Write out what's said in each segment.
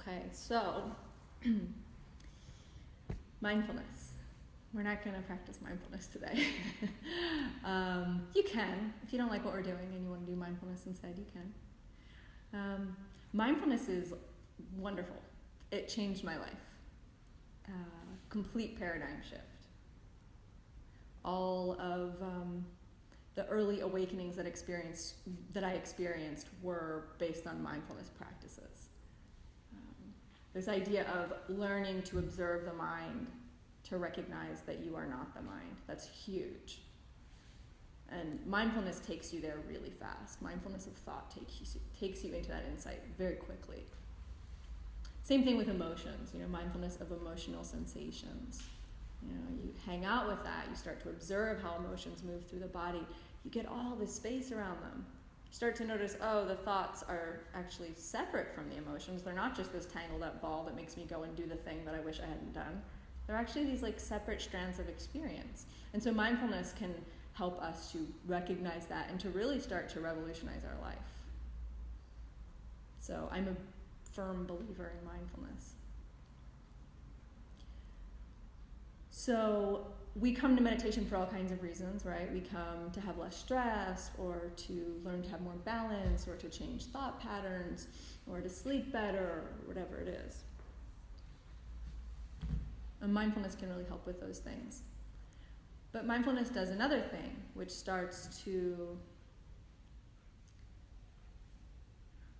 Okay, so mindfulness. We're not going to practice mindfulness today. You can. If you don't like what we're doing and you want to do mindfulness instead, you can. Mindfulness is wonderful. It changed my life. Complete paradigm shift. All of the early awakenings that I experienced were based on mindfulness practices. This idea of learning to observe the mind, to recognize that you are not the mind. That's huge. And mindfulness takes you there really fast. Mindfulness of thought takes you into that insight very quickly. Same thing with emotions, mindfulness of emotional sensations. You hang out with that, you start to observe how emotions move through the body. You get all this space around them. You start to notice, the thoughts are actually separate from the emotions. They're not just this tangled up ball that makes me go and do the thing that I wish I hadn't done. They're actually these separate strands of experience. And so mindfulness can help us to recognize that and to really start to revolutionize our life. So I'm a firm believer in mindfulness. So we come to meditation for all kinds of reasons, right? We come to have less stress, or to learn to have more balance, or to change thought patterns, or to sleep better, or whatever it is. And mindfulness can really help with those things. But mindfulness does another thing, which starts to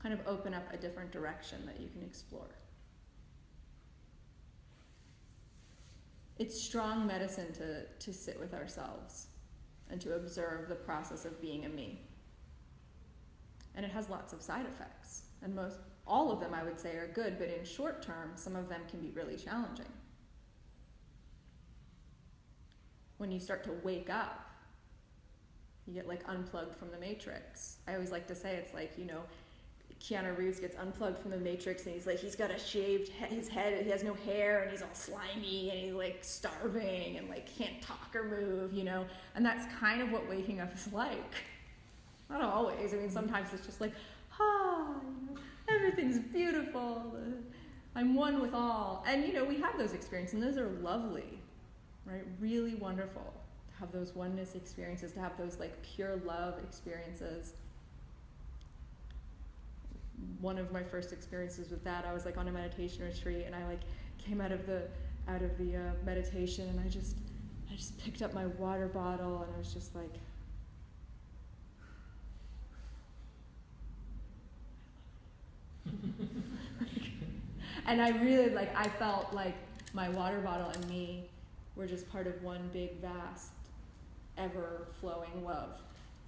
kind of open up a different direction that you can explore. It's strong medicine to sit with ourselves and to observe the process of being a me. And it has lots of side effects. And all of them, I would say, are good, but in short term, some of them can be really challenging. When you start to wake up, you get unplugged from the matrix. I always like to say it's Keanu Reeves gets unplugged from the matrix and he's got his head, he has no hair and he's all slimy and he's starving and can't talk or move, and that's kind of what waking up is like. Not always. Sometimes it's just everything's beautiful, I'm one with all. And we have those experiences and those are lovely, right? Really wonderful to have those oneness experiences, to have those pure love experiences. One of my first experiences with that, I was on a meditation retreat, and I came out of the meditation, and I just picked up my water bottle, and I was just and I really I felt my water bottle and me were just part of one big vast ever flowing love,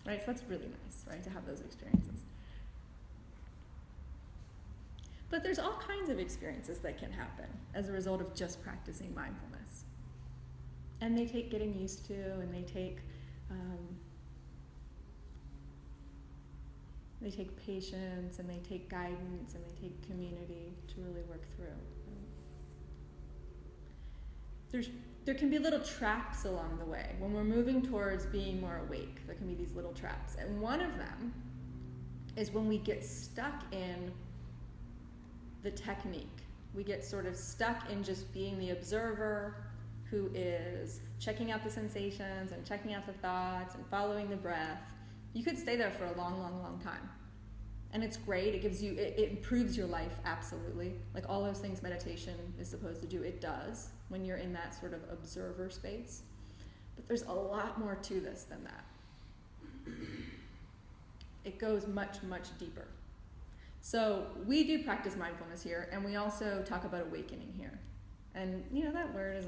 right? So that's really nice, right, to have those experiences. But there's all kinds of experiences that can happen as a result of just practicing mindfulness. And they take getting used to, and they take patience, and they take guidance, and they take community to really work through. There can be little traps along the way. When we're moving towards being more awake, there can be these little traps. And one of them is when we get stuck in the technique. We get sort of stuck in just being the observer who is checking out the sensations and checking out the thoughts and following the breath. You could stay there for a long, long, long time. And it's great. It improves your life, absolutely. All those things meditation is supposed to do, it does when you're in that sort of observer space. But there's a lot more to this than that. It goes much, much deeper. So we do practice mindfulness here, and we also talk about awakening here. And, that word is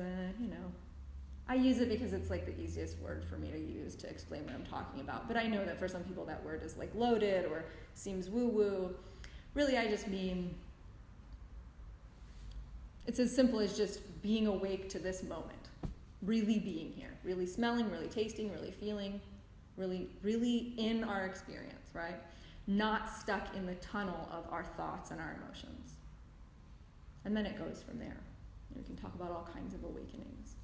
I use it because it's the easiest word for me to use to explain what I'm talking about. But I know that for some people that word is loaded or seems woo-woo. Really, I just mean, it's as simple as just being awake to this moment. Really being here. Really smelling, really tasting, really feeling. Really, really in our experience, right? Not stuck in the tunnel of our thoughts and our emotions. And then it goes from there. We can talk about all kinds of awakenings.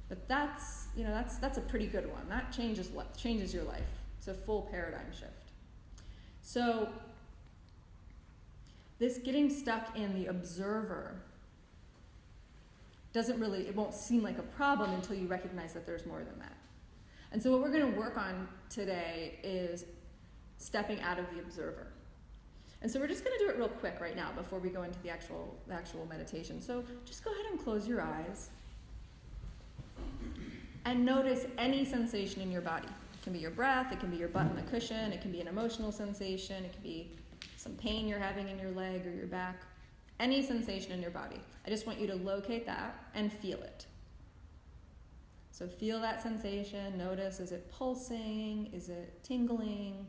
But that's a pretty good one. That changes your life. It's a full paradigm shift. So this getting stuck in the observer it won't seem like a problem until you recognize that there's more than that. And so what we're going to work on today is stepping out of the observer. And so we're just going to do it real quick right now before we go into the actual meditation. So just go ahead and close your eyes and notice any sensation in your body. It can be your breath, it can be your butt on the cushion, it can be an emotional sensation, it can be some pain you're having in your leg or your back. Any sensation in your body. I just want you to locate that and feel it. So feel that sensation. Notice, is it pulsing? Is it tingling?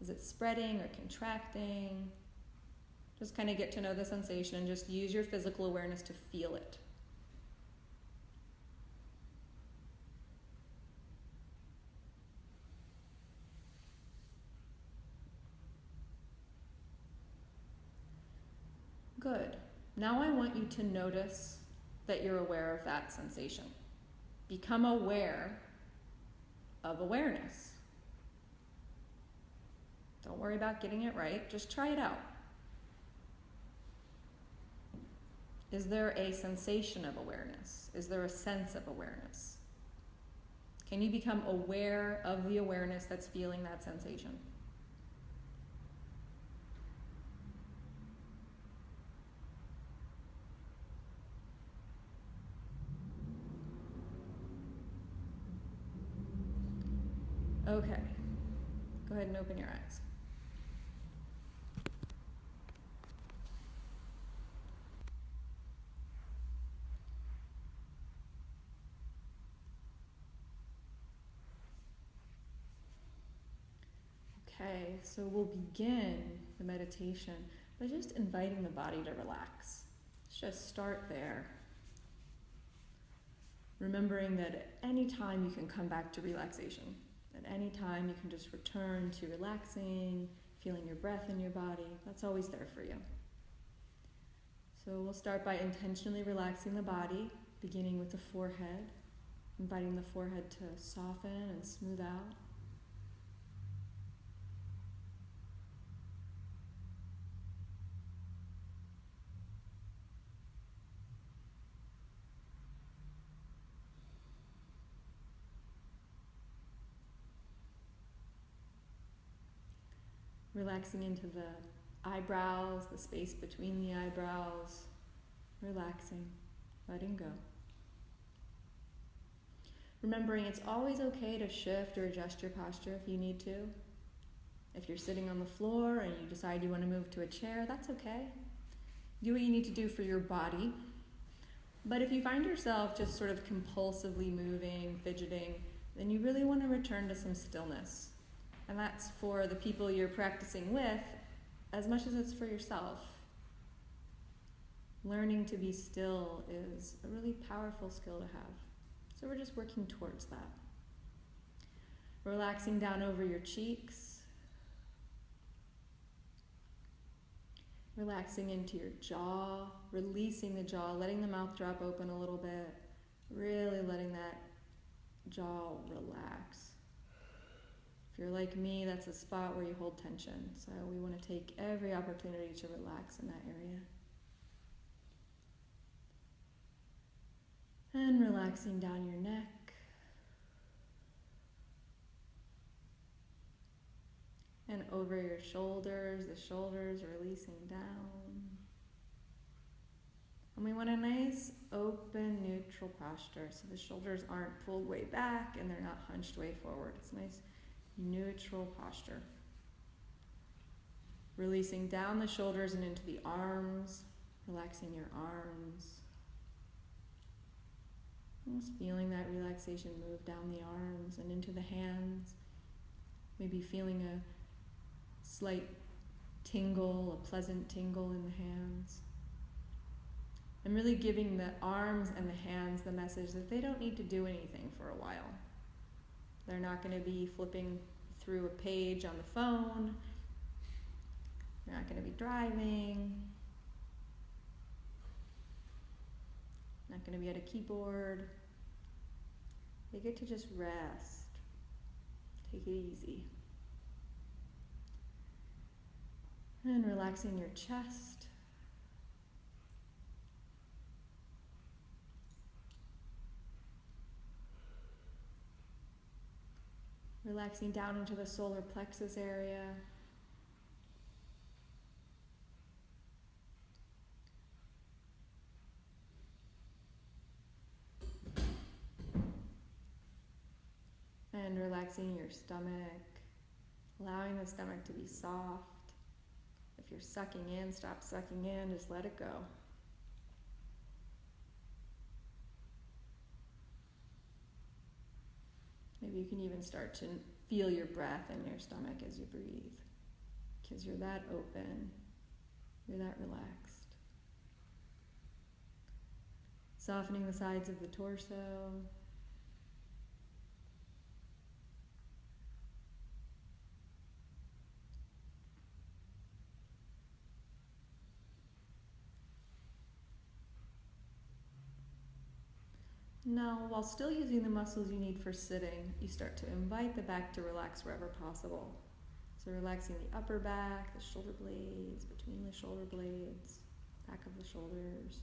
Is it spreading or contracting? Just kind of get to know the sensation and just use your physical awareness to feel it. Good. Now I want you to notice that you're aware of that sensation. Become aware of awareness. Don't worry about getting it right. Just try it out. Is there a sensation of awareness? Is there a sense of awareness? Can you become aware of the awareness that's feeling that sensation? Okay, go ahead and open your eyes. Okay, so we'll begin the meditation by just inviting the body to relax. Let's just start there. Remembering that at any time you can come back to relaxation. At any time you can just return to relaxing, feeling your breath in your body. That's always there for you. So we'll start by intentionally relaxing the body, beginning with the forehead, inviting the forehead to soften and smooth out. Relaxing into the eyebrows, the space between the eyebrows. Relaxing, letting go. Remembering it's always okay to shift or adjust your posture if you need to. If you're sitting on the floor and you decide you want to move to a chair, that's okay. Do what you need to do for your body. But if you find yourself just sort of compulsively moving, fidgeting, then you really want to return to some stillness. And that's for the people you're practicing with as much as it's for yourself. Learning to be still is a really powerful skill to have. So we're just working towards that. Relaxing down over your cheeks. Relaxing into your jaw, releasing the jaw, letting the mouth drop open a little bit, really letting that jaw relax. If you're like me, that's a spot where you hold tension. So we want to take every opportunity to relax in that area. And relaxing down your neck. And over your shoulders, the shoulders releasing down. And we want a nice, open, neutral posture. So the shoulders aren't pulled way back and they're not hunched way forward. It's nice, neutral posture. Releasing down the shoulders and into the arms, relaxing your arms. Just feeling that relaxation move down the arms and into the hands. Maybe feeling a slight tingle, a pleasant tingle in the hands. And really giving the arms and the hands the message that they don't need to do anything for a while. They're not going to be flipping through a page on the phone. They're not going to be driving. Not going to be at a keyboard. They get to just rest. Take it easy. And relaxing your chest. Relaxing down into the solar plexus area. And relaxing your stomach, allowing the stomach to be soft. If you're sucking in, stop sucking in, just let it go. Maybe you can even start to feel your breath in your stomach as you breathe, because you're that open, you're that relaxed. Softening the sides of the torso. Now, while still using the muscles you need for sitting, you start to invite the back to relax wherever possible. So relaxing the upper back, the shoulder blades, between the shoulder blades, back of the shoulders.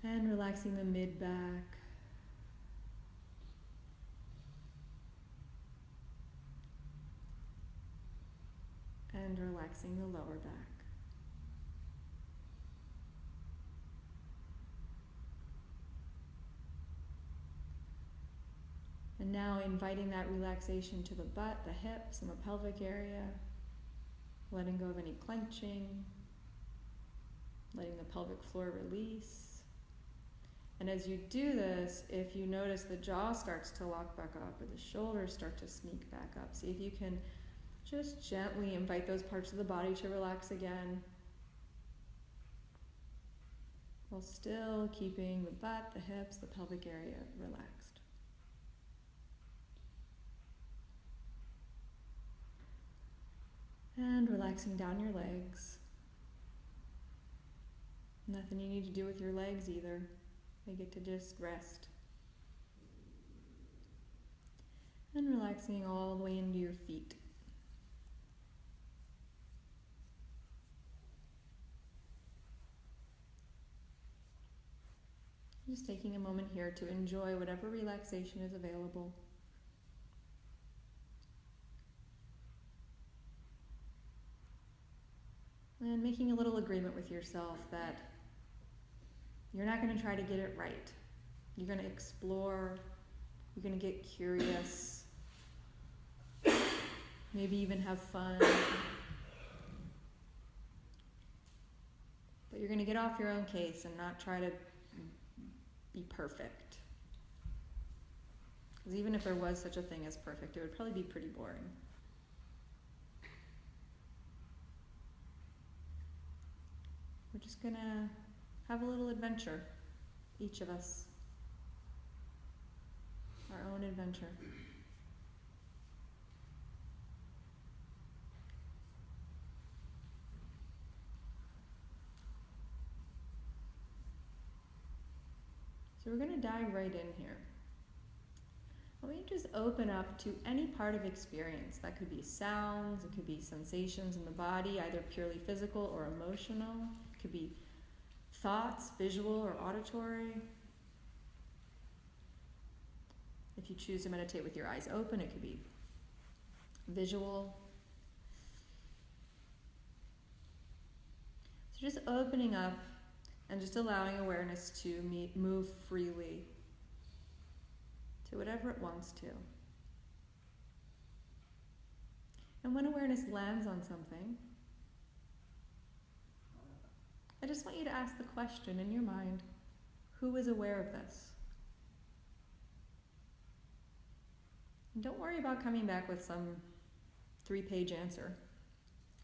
And relaxing the mid-back. And relaxing the lower back. And now inviting that relaxation to the butt, the hips, and the pelvic area. Letting go of any clenching. Letting the pelvic floor release. And as you do this, if you notice the jaw starts to lock back up or the shoulders start to sneak back up, see if you can just gently invite those parts of the body to relax again, while still keeping the butt, the hips, the pelvic area relaxed. And relaxing down your legs. Nothing you need to do with your legs either. They get to just rest. And relaxing all the way into your feet. Just taking a moment here to enjoy whatever relaxation is available. And making a little agreement with yourself that you're not going to try to get it right. You're going to explore, you're going to get curious, maybe even have fun. But you're going to get off your own case and not try to be perfect. Because even if there was such a thing as perfect, it would probably be pretty boring. We're just going to have a little adventure, each of us. Our own adventure. So we're going to dive right in here. I want you to just open up to any part of experience. That could be sounds, it could be sensations in the body, either purely physical or emotional. It could be thoughts, visual or auditory. If you choose to meditate with your eyes open, it could be visual. So just opening up and just allowing awareness to move freely to whatever it wants to. And when awareness lands on something, I just want you to ask the question in your mind, who is aware of this? And don't worry about coming back with some 3-page answer.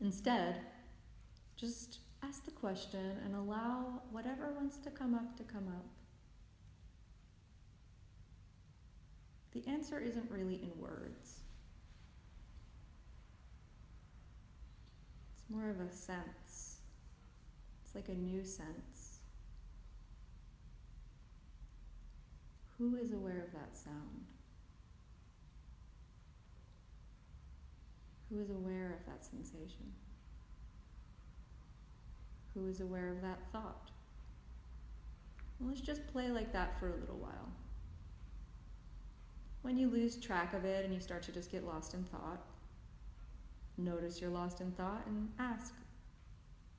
Instead, just ask the question and allow whatever wants to come up to come up. The answer isn't really in words. It's more of a sense. It's like a new sense. Who is aware of that sound? Who is aware of that sensation? Who is aware of that thought? Well, let's just play like that for a little while. When you lose track of it and you start to just get lost in thought, notice you're lost in thought and ask,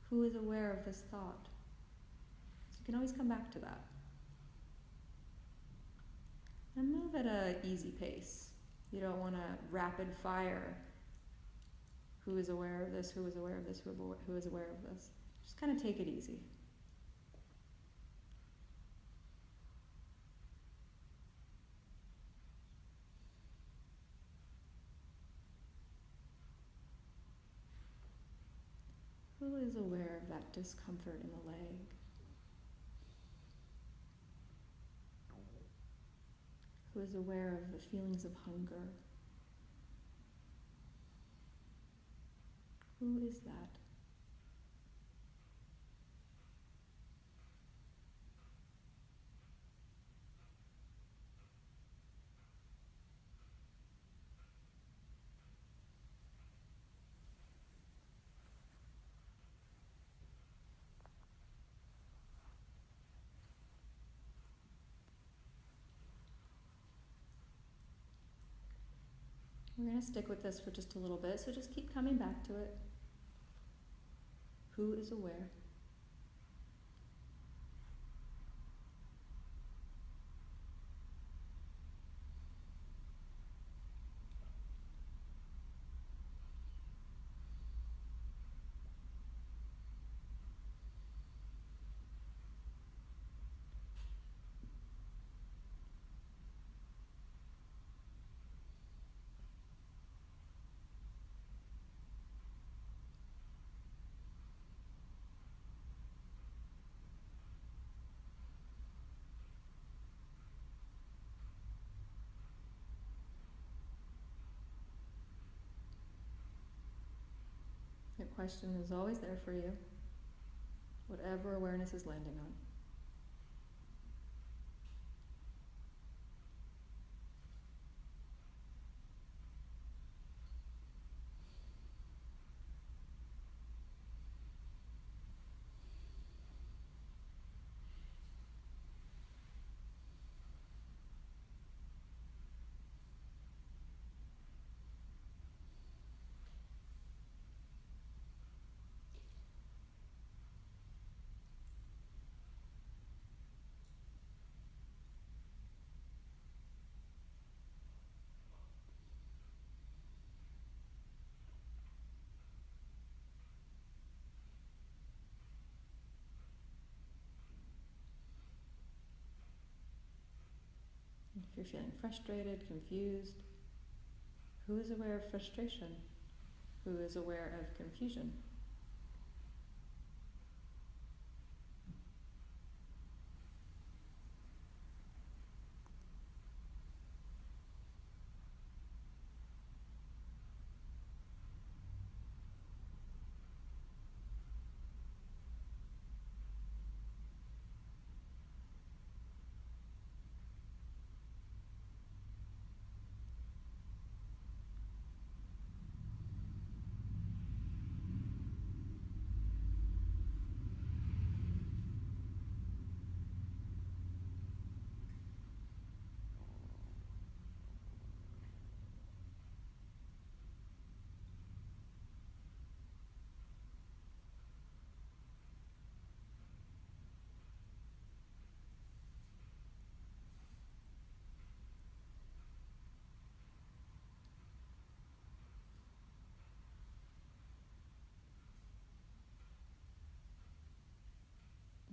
who is aware of this thought? So you can always come back to that. And move at an easy pace. You don't want to rapid fire. Who is aware of this? Who is aware of this? Who is aware of this? Just kind of take it easy. Who is aware of that discomfort in the leg? Who is aware of the feelings of hunger? Who is that? We're going to stick with this for just a little bit, so just keep coming back to it. Who is aware? The question is always there for you, whatever awareness is landing on. If you're feeling frustrated, confused, who is aware of frustration? Who is aware of confusion?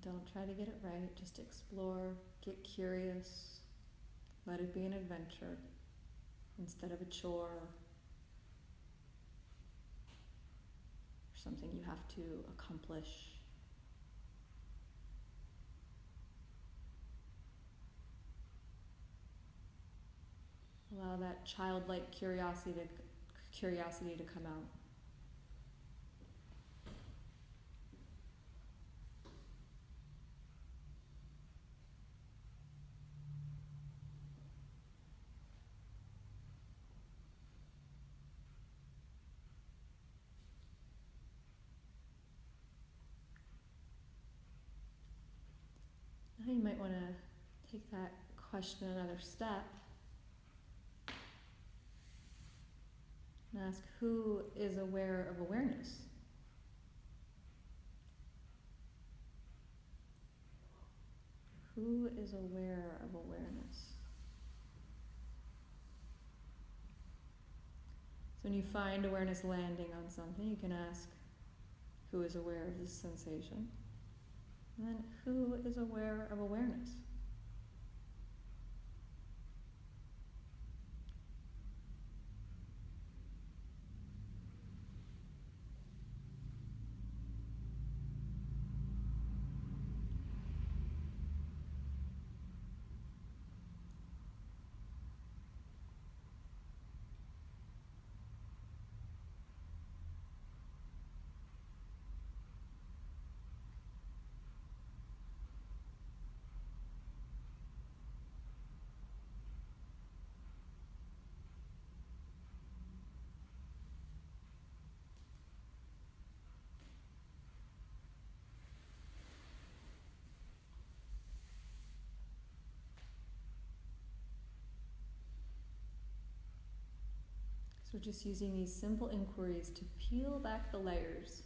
Don't try to get it right, just explore, get curious, let it be an adventure instead of a chore or something you have to accomplish. Allow that childlike curiosity to come out. you might want to take that question another step and ask, who is aware of awareness? Who is aware of awareness? So when you find awareness landing on something, you can ask, who is aware of this sensation? And then, who is aware of awareness? So just using these simple inquiries to peel back the layers.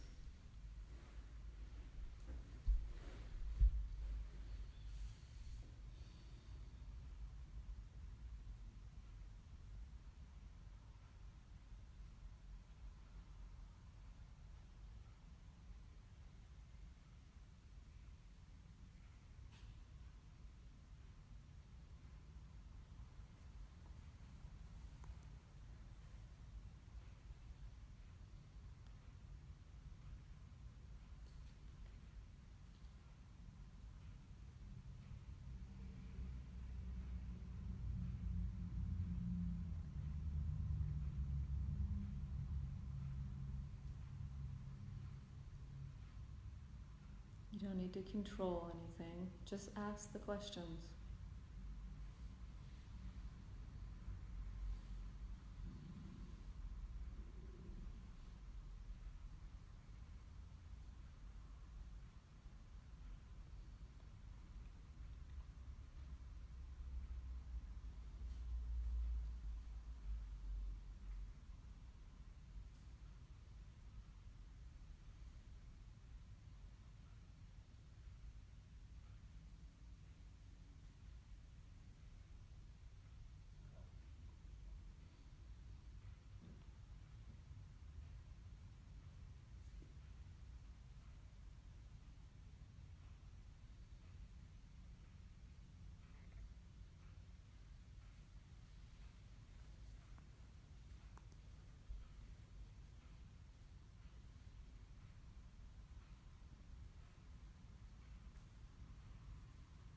You don't need to control anything, just ask the questions.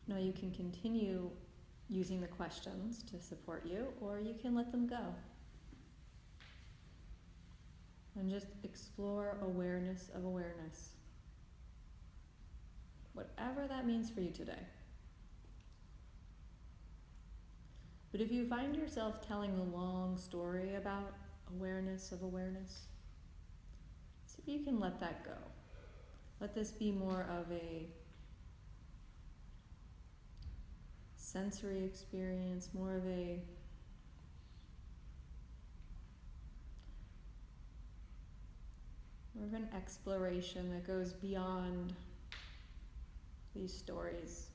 Now you can continue using the questions to support you, or you can let them go. And just explore awareness of awareness. Whatever that means for you today. But if you find yourself telling a long story about awareness of awareness, see if you can let that go. Let this be more of a sensory experience, more of an exploration that goes beyond these stories,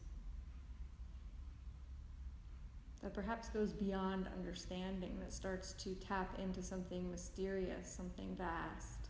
that perhaps goes beyond understanding, that starts to tap into something mysterious, something vast.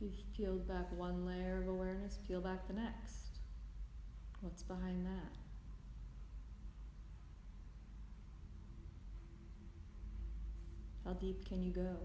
You've peeled back one layer of awareness, peel back the next. What's behind that? How deep can you go?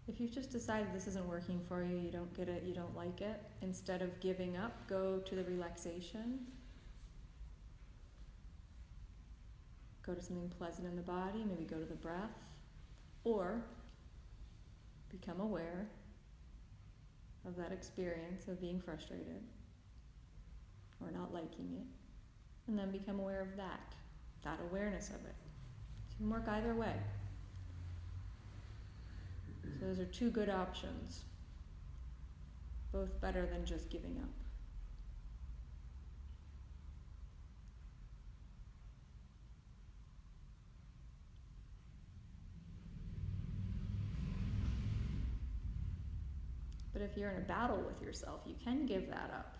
If you've just decided this isn't working for you, you don't get it, you don't like it, instead of giving up, go to the relaxation. Go to something pleasant in the body, maybe go to the breath, or become aware of that experience of being frustrated or not liking it, and then become aware of that awareness of it. So you can work either way. So those are two good options, both better than just giving up. But if you're in a battle with yourself, you can give that up.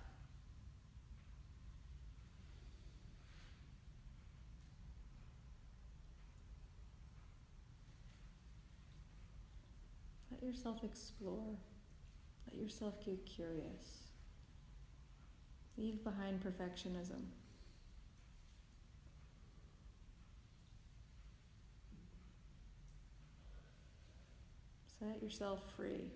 Let yourself explore. Let yourself get curious. Leave behind perfectionism. Set yourself free.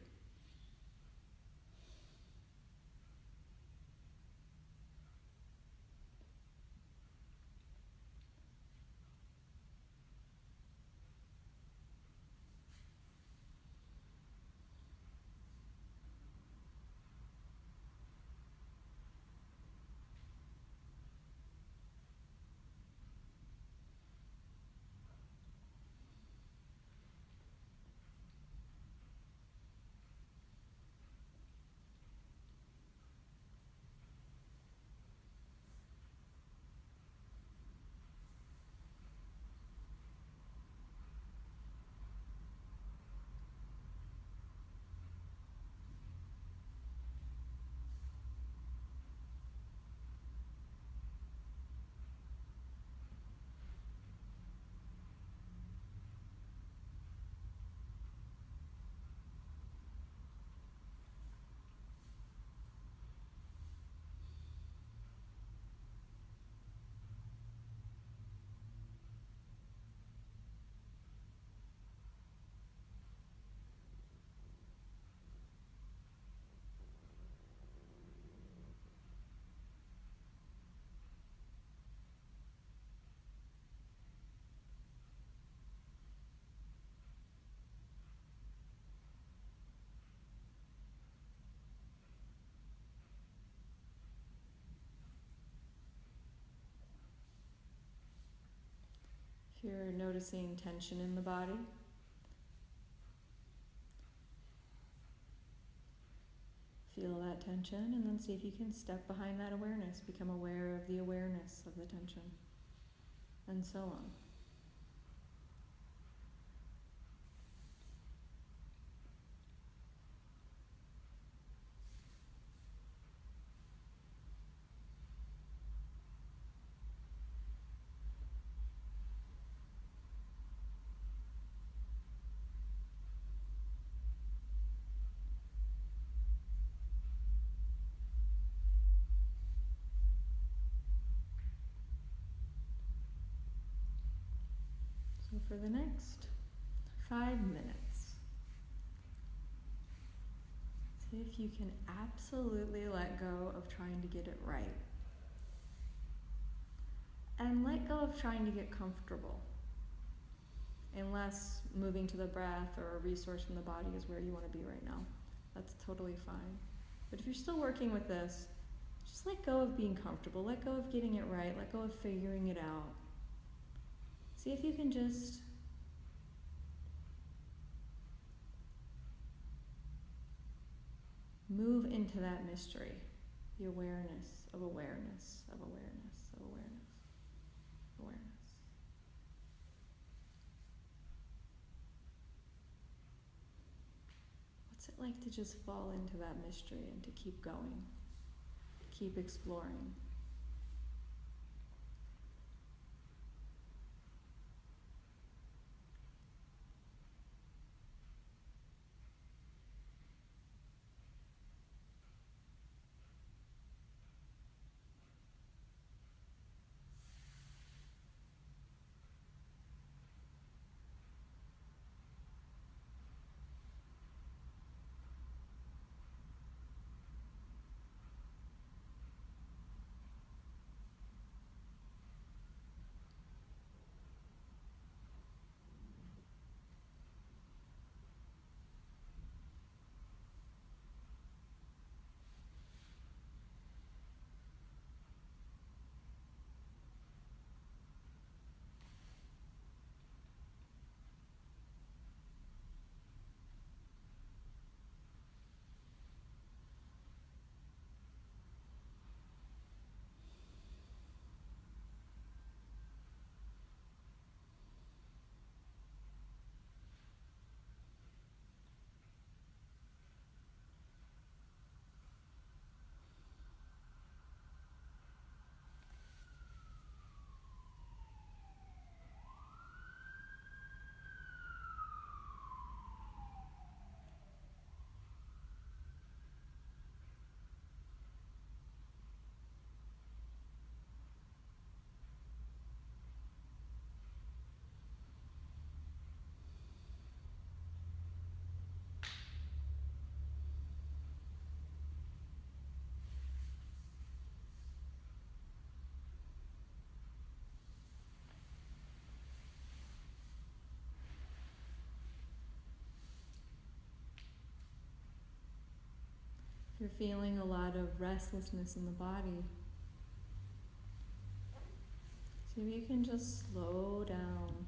If you're noticing tension in the body, feel that tension and then see if you can step behind that awareness, become aware of the awareness of the tension, and so on. So for the next 5 minutes, see if you can absolutely let go of trying to get it right. And let go of trying to get comfortable. Unless moving to the breath or a resource from the body is where you want to be right now. That's totally fine. But if you're still working with this, Just let go of being comfortable, let go of getting it right, let go of figuring it out. See if you can just move into that mystery, the awareness of awareness, of awareness, of awareness, awareness. What's it like to just fall into that mystery and to keep going, keep exploring? If you're feeling a lot of restlessness in the body, see if you can just slow down.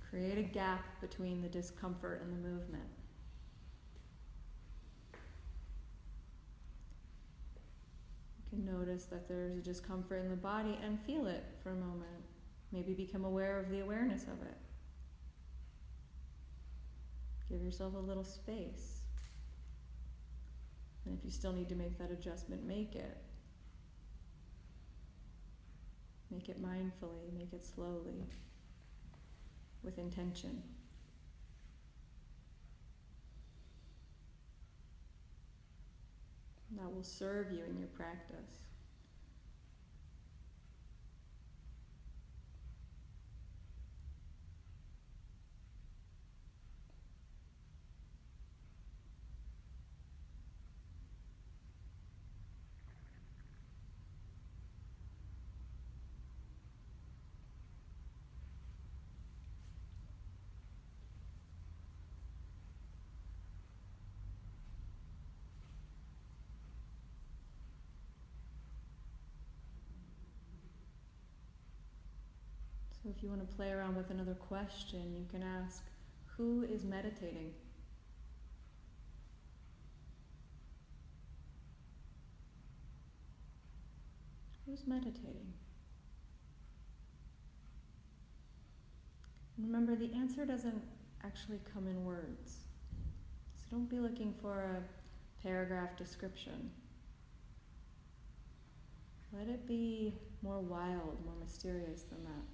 Create a gap between the discomfort and the movement. You can notice that there's a discomfort in the body and feel it for a moment. Maybe become aware of the awareness of it. Give yourself a little space. And if you still need to make that adjustment, make it. Make it mindfully, make it slowly, with intention. That will serve you in your practice. So if you want to play around with another question, you can ask, who is meditating? Who's meditating? And remember, the answer doesn't actually come in words. So don't be looking for a paragraph description. Let it be more wild, more mysterious than that.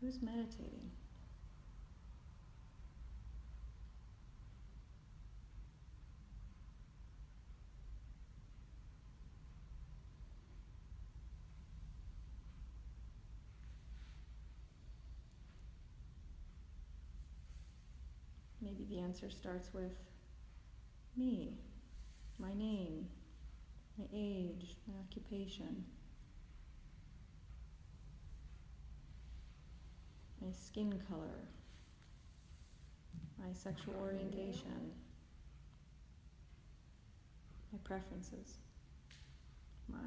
Who's meditating? Maybe the answer starts with me, my name, my age, my occupation, my skin color, my sexual orientation, my preferences, my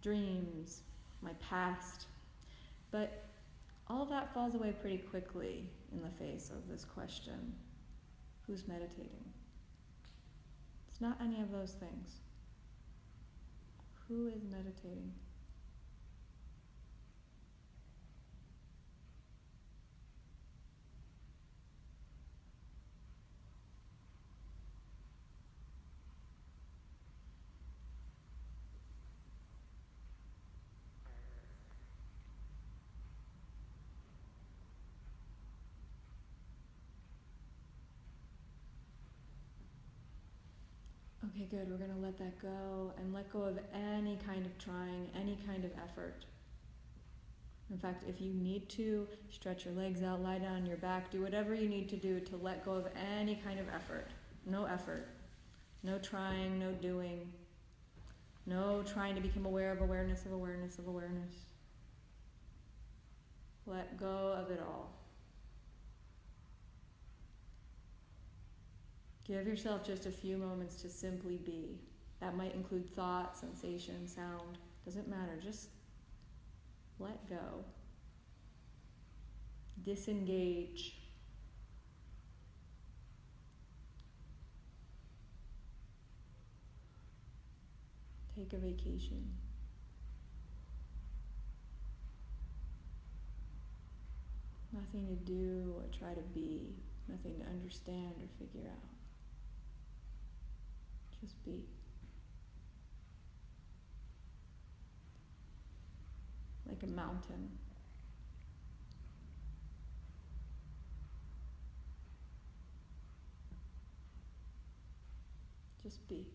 dreams, my past. But all of that falls away pretty quickly in the face of this question, who's meditating? It's not any of those things. Who is meditating? Okay, good. We're going to let that go and let go of any kind of trying, any kind of effort. In fact, if you need to, stretch your legs out, lie down on your back, do whatever you need to do to let go of any kind of effort. No effort. No trying, no doing. No trying to become aware of awareness of awareness of awareness. Let go of it all. Give yourself just a few moments to simply be. That might include thought, sensation, sound. Doesn't matter. Just let go. Disengage. Take a vacation. Nothing to do or try to be. Nothing to understand or figure out. Just be. Like a mountain. Just be.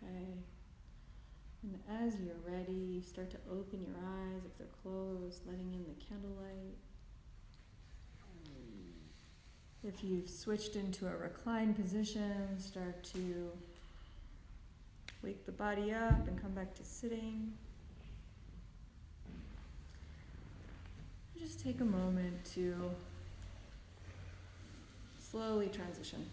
Okay. And as you're ready, start to open your eyes if they're closed, letting in the candlelight. If you've switched into a reclined position, start to wake the body up and come back to sitting. Just take a moment to slowly transition.